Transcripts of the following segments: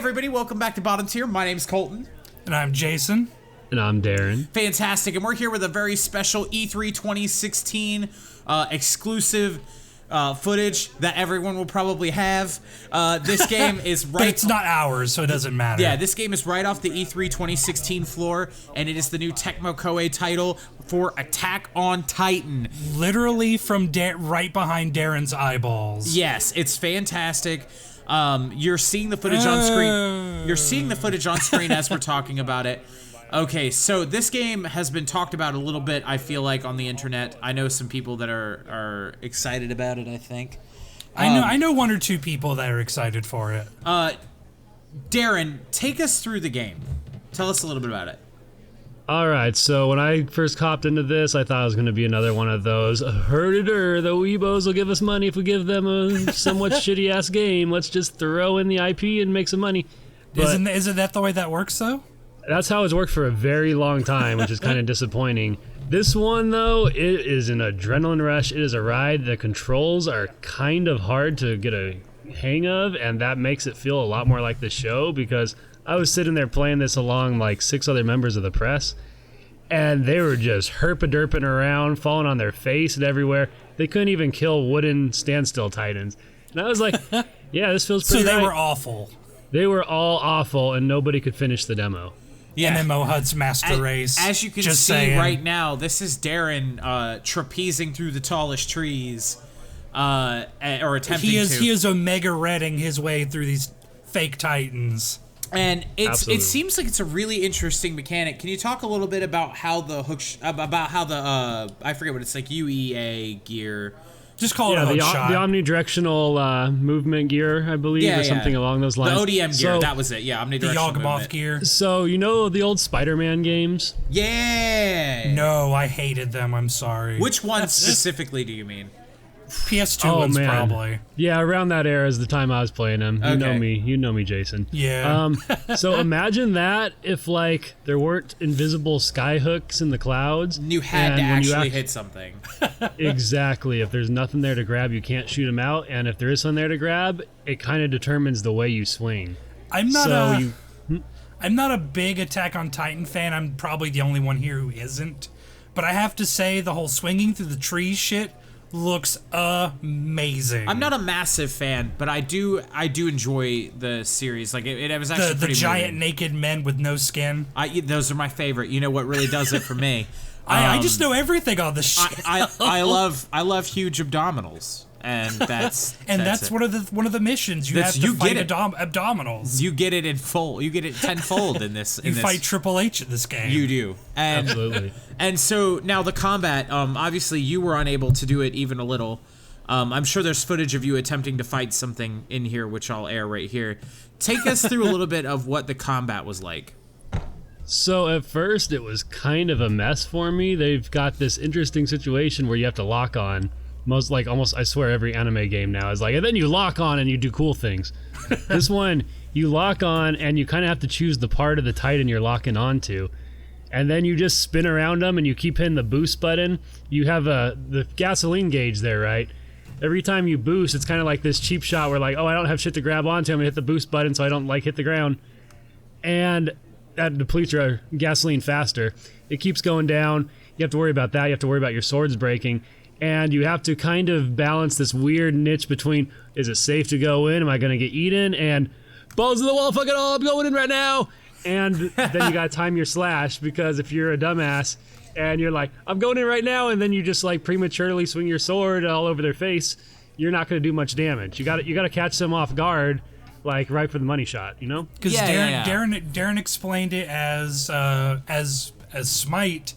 everybody, welcome back to Bottom Tier. My name's Colton. And I'm Jason. And I'm Darren. Fantastic, and we're here with a very special E3 2016 exclusive footage that everyone will probably have. This game is right... But it's not ours, so it doesn't matter. Yeah, this game is right off the E3 2016 floor, and it is the new Tecmo Koei title for Attack on Titan. Literally from right behind Darren's eyeballs. Yes, it's fantastic. You're seeing the footage on screen. You're seeing the footage on screen as we're talking about it. Okay, so this game has been talked about a little bit, I feel like, on the internet. I know some people that are excited about it, I think. I know one or two people that are excited for it. Darren, take us through the game. Tell us a little bit about it. All right, so when I first hopped into this, I thought it was going to be another one of those, herder, the Weebos will give us money if we give them a somewhat shitty-ass game. Let's just throw in the IP and make some money. But Isn't that the way that works, though? that's how it's worked for a very long time, which is kind of disappointing. This one, though, it is an adrenaline rush. It is a ride. The controls are kind of hard to get a hang of, and that makes it feel a lot more like the show, because I was sitting there playing this along like 6 other members of the press, and they were just herpa-derping around, falling on their face and everywhere. They couldn't even kill wooden standstill titans. And I was like, yeah, this feels pretty So they right. were awful. They were all awful, and nobody could finish the demo. Yeah. MMOHuts Master Race. As you can Just see saying. right now, this is Darren trapezing through the tallest trees, or attempting to. He is Omega Redding his way through these fake titans. And it Absolutely. seems like it's a really interesting mechanic. Can you talk a little bit about how the hook, I forget what it's like, UEA gear. Just call it a hook shot. The omnidirectional movement gear, I believe, or something along those lines. The ODM gear, that was it. Yeah, omnidirectional The Yawgmoth movement gear. So, you know the old Spider-Man games? Yeah. No, I hated them. I'm sorry. Which one specifically do you mean? PS2 ones, probably. Yeah, around that era is the time I was playing them. You know Okay. me. You know me, Jason. Yeah. So imagine that if, like, there weren't invisible sky hooks in the clouds. You had and to when you actually hit something. Exactly. If there's nothing there to grab, you can't shoot them out. And if there is something there to grab, it kind of determines the way you swing. I'm not a big Attack on Titan fan. I'm probably the only one here who isn't. But I have to say, the whole swinging through the trees shit looks amazing. I'm not a massive fan, but I do enjoy the series. Like it was actually the pretty giant moving. naked men with no skin. Those are my favorite. You know what really does it for me? I just know everything on this shit. I love huge abdominals, and that's it. one of the missions. You have to fight abdominals. You get it in full. You get it tenfold in this. You fight Triple H in this game. You do, and Absolutely. And so now the combat. Obviously you were unable to do it even a little. I'm sure there's footage of you attempting to fight something in here, which I'll air right here. Take us through a little bit of what the combat was like. So at first it was kind of a mess for me. They've got this interesting situation where you have to lock on. Almost I swear every anime game now is like, and then you lock on and you do cool things. This one, you lock on and you kind of have to choose the part of the Titan you're locking onto. And then you just spin around them and you keep hitting the boost button. You have the gasoline gauge there, right? Every time you boost, it's kind of like this cheap shot where like, oh, I don't have shit to grab onto. I'm gonna hit the boost button so I don't like hit the ground. And that depletes your gasoline faster. It keeps going down. You have to worry about that. You have to worry about your swords breaking. And you have to kind of balance this weird niche between, is it safe to go in? Am I going to get eaten? And balls to the wall, fuck it all, I'm going in right now. And then you got to time your slash, because if you're a dumbass and you're like, I'm going in right now, and then you just like prematurely swing your sword all over their face, you're not going to do much damage. You got to catch them off guard, like right for the money shot, you know? Because Darren explained it as Smite,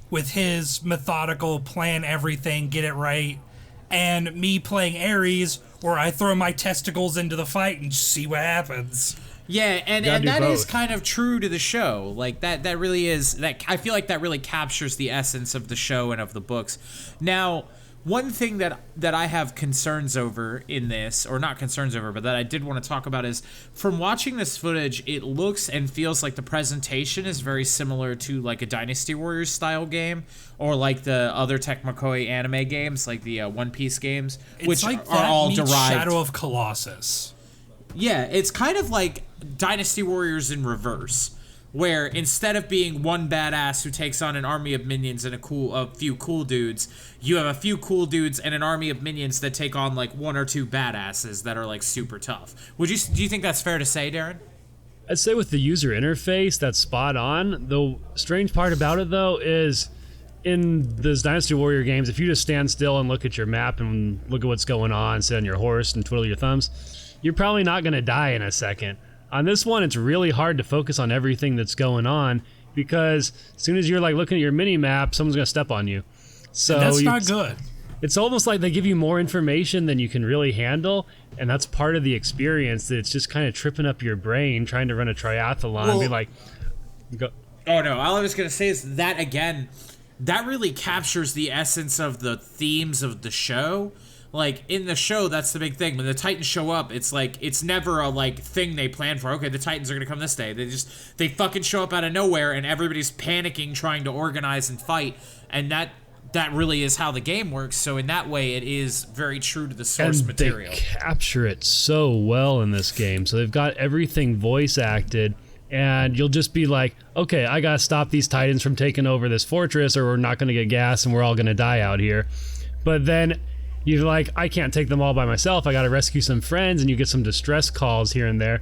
with his methodical plan everything, get it right, and me playing Ares, where I throw my testicles into the fight and see what happens. Yeah, and that is kind of true to the show. Like that really is that. I feel like that really captures the essence of the show and of the books. Now, one thing that I have concerns over in this, or not concerns over, but that I did want to talk about is, from watching this footage, it looks and feels like the presentation is very similar to like a Dynasty Warriors style game, or like the other Tecmo Koei anime games, like the One Piece games, which like are all derived. Shadow of Colossus. Yeah, it's kind of like Dynasty Warriors in reverse, where instead of being one badass who takes on an army of minions and a few cool dudes, you have a few cool dudes and an army of minions that take on like one or two badasses that are like super tough. Do you think that's fair to say, Darren? I'd say with the user interface, that's spot on. The strange part about it, though, is in those Dynasty Warrior games, if you just stand still and look at your map and look at what's going on, sit on your horse and twiddle your thumbs, you're probably not going to die in a second. On this one, it's really hard to focus on everything that's going on because as soon as you're like looking at your mini map, someone's going to step on you. So and that's not good. It's almost like they give you more information than you can really handle, and that's part of the experience. That it's just kind of tripping up your brain trying to run a triathlon and be like, go. Oh no, all I was going to say is that again, that really captures the essence of the themes of the show. Like, in the show, that's the big thing. When the Titans show up, it's like, it's never a, like, thing they plan for. Okay, the Titans are gonna come this day. They fucking show up out of nowhere, and everybody's panicking, trying to organize and fight, and that really is how the game works. So in that way, it is very true to the source material. They capture it so well in this game. So they've got everything voice acted, and you'll just be like, okay, I gotta stop these Titans from taking over this fortress, or we're not gonna get gas, and we're all gonna die out here. But then you're like, I can't take them all by myself. I got to rescue some friends, and you get some distress calls here and there.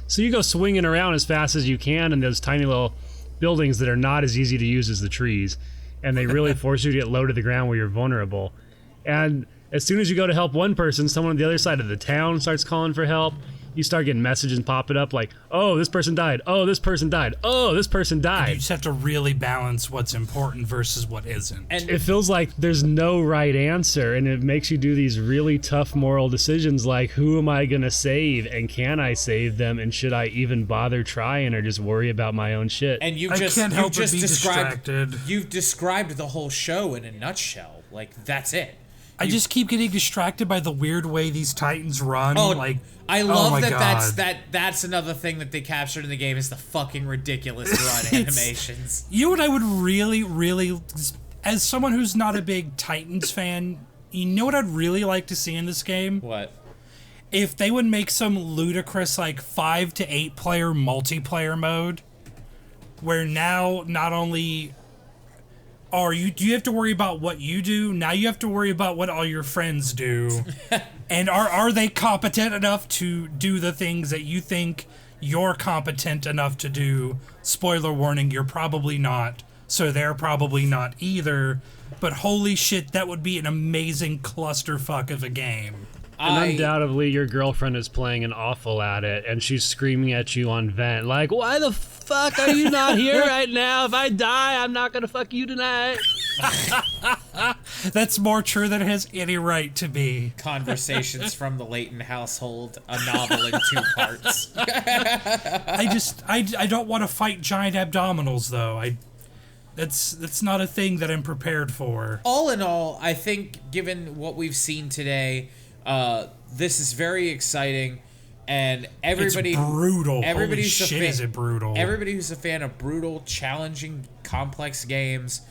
So you go swinging around as fast as you can in those tiny little buildings that are not as easy to use as the trees, and they really force you to get low to the ground where you're vulnerable. And as soon as you go to help one person, someone on the other side of the town starts calling for help. You start getting messages popping up like, oh, this person died. Oh, this person died. Oh, this person died. And you just have to really balance what's important versus what isn't. And it feels like there's no right answer, and it makes you do these really tough moral decisions like, who am I going to save, and can I save them, and should I even bother trying, or just worry about my own shit? And you've just described the whole show in a nutshell. Like, that's it. I just keep getting distracted by the weird way these Titans run. Oh, like, I love that's another thing that they captured in the game is the fucking ridiculous run animations. You know what I would really, as someone who's not a big Titans fan, you know what I'd really like to see in this game? What? If they would make some ludicrous, like, 5 to 8 player multiplayer mode, where now not only do you have to worry about what you do, now you have to worry about what all your friends do. And are they competent enough to do the things that you think you're competent enough to do? Spoiler warning, you're probably not, so they're probably not either. But holy shit, that would be an amazing clusterfuck of a game. And undoubtedly, your girlfriend is playing an awful at it, and she's screaming at you on vent, like, why the fuck are you not here right now? If I die, I'm not gonna fuck you tonight. That's more true than it has any right to be. Conversations from the Layton household, a novel in 2 parts. I don't want to fight giant abdominals, though. That's not a thing that I'm prepared for. All in all, I think, given what we've seen today, this is very exciting, and everybody. It's brutal. Everybody's Holy shit, is it brutal? Everybody who's a fan of brutal, challenging, complex games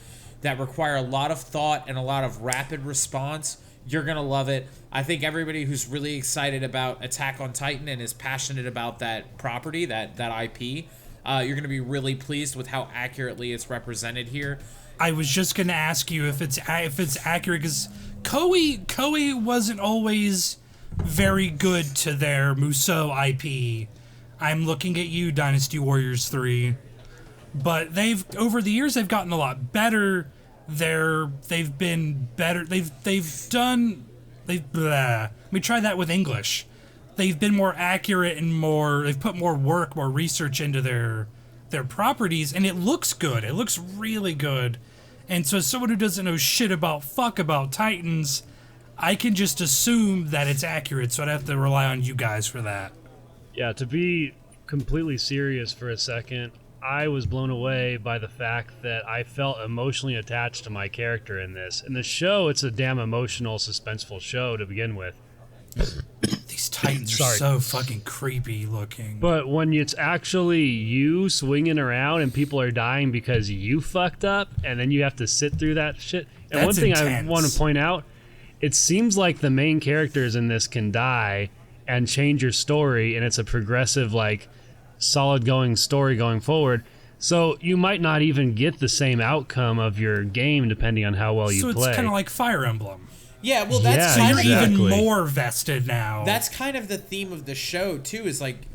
that require a lot of thought and a lot of rapid response, you're gonna love it. I think everybody who's really excited about Attack on Titan and is passionate about that property, that IP, you're gonna be really pleased with how accurately it's represented here. I was just gonna ask you if it's accurate, because Koei wasn't always very good to their Musou IP. I'm looking at you, Dynasty Warriors 3. But over the years they've gotten a lot better. They've been better. Let me try that with English. They've been more accurate and they've put more work, more research into their properties, and it looks good. It looks really good. And so as someone who doesn't know shit about Titans, I can just assume that it's accurate, so I'd have to rely on you guys for that. Yeah, to be completely serious for a second, I was blown away by the fact that I felt emotionally attached to my character in this. In the show, it's a damn emotional, suspenseful show to begin with. These Titans are so fucking creepy looking. But when it's actually you swinging around and people are dying because you fucked up, and then you have to sit through that shit. And That's one thing intense. I want to point out, it seems like the main characters in this can die, and change your story, and it's a progressive, like, solid going story going forward. So you might not even get the same outcome of your game depending on how well you play. So it's kind of like Fire Emblem. Yeah, well, that's So kind you're of even more vested now. That's kind of the theme of the show too. Is like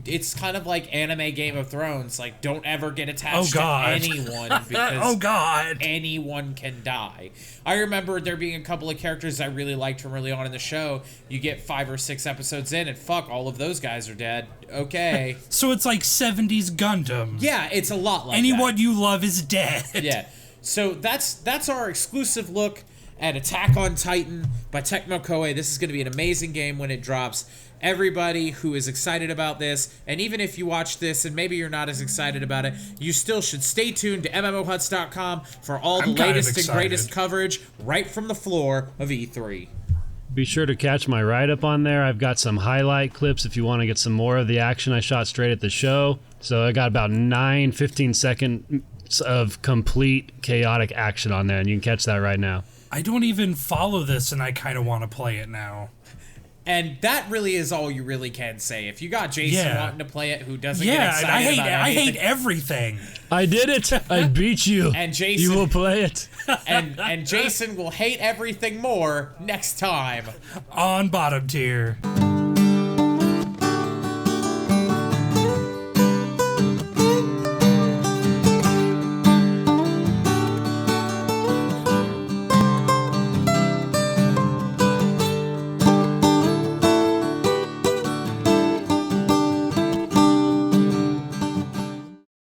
it's kind of like anime Game of Thrones. Like, don't ever get attached to anyone because anyone can die. I remember there being a couple of characters I really liked from early on in the show. You get 5 or 6 episodes in, and fuck, all of those guys are dead. Okay. So it's like 70s Gundam. Yeah, it's a lot like anyone you love is dead. Yeah. So that's our exclusive look at Attack on Titan by Tecmo Koei. This is going to be an amazing game when it drops. Everybody who is excited about this, and even if you watch this and maybe you're not as excited about it, you still should stay tuned to MMOHuts.com for all the latest and greatest coverage right from the floor of E3. Be sure to catch my write-up on there. I've got some highlight clips if you want to get some more of the action I shot straight at the show. So I got about 15 seconds of complete chaotic action on there, and you can catch that right now. I don't even follow this, and I kind of want to play it now. And that really is all you really can say. If you got Jason wanting to play it, who doesn't get excited about anything. I hate everything. I did it. I beat you. And Jason, you will play it. and Jason will hate everything more next time on Bottom Tier.